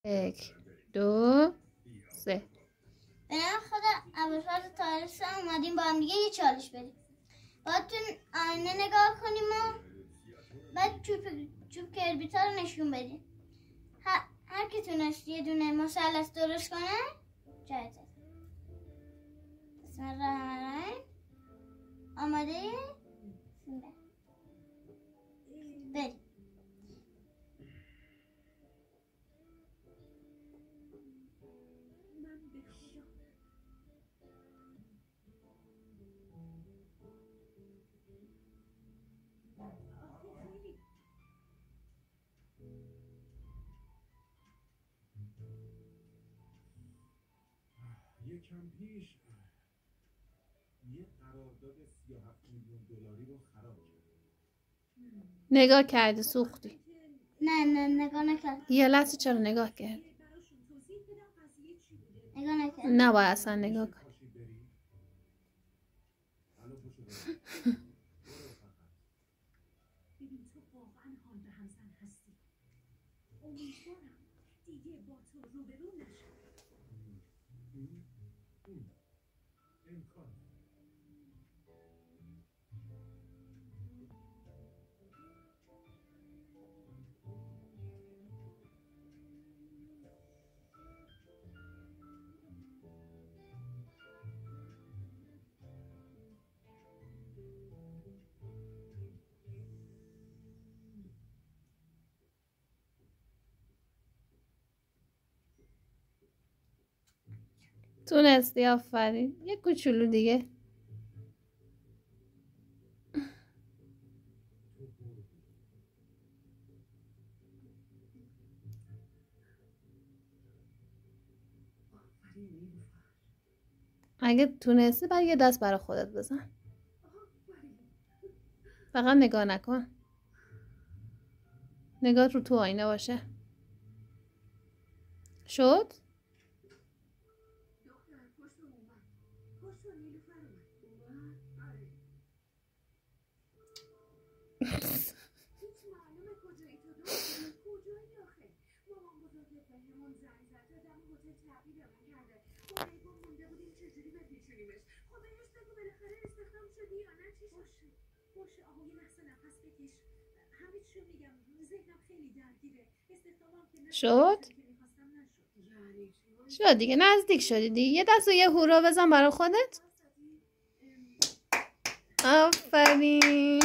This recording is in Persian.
1 2 3. به نام خدا. ابوالفضل طاهری اومدیم با هم دیگه یه چالش بریم. باید تو آینه نگاه کنیم و بعد چوب کربیتا رو نشون بدیم. هر کی تونست یه دونه مثلث درست کنه جایزه. بسم الله الرحمن الرحیم. آماده؟ بریم. یکم پیش یه قرارداد 37 میلیون دلاری رو خراب کرد. نگاه کردی سوختی؟ نه نگاه نکرد. یه لحظه چرا نگاه کرد؟ نگاه نکرد. نباید اصلا نگاه کن. ببین تو واقعا حال به همزن هستی. امیدوارم دیگه با تو روبرو نشم. امکان تونستی، آفرین. یه کوچولو دیگه. اگه تونستی بعد یه دست برای خودت بزن. فقط نگاه نکن. نگاه رو تو آینه باشه. شد؟ باشه آقا یه لحظه نفس بکش. همه چی رو میگم. ذهنم خیلی درگیره. استخدامم که شد؟ شد دیگه. نزدیک شدی دیگه. یه دست و یه هورا بزن برای خودت. آفرین.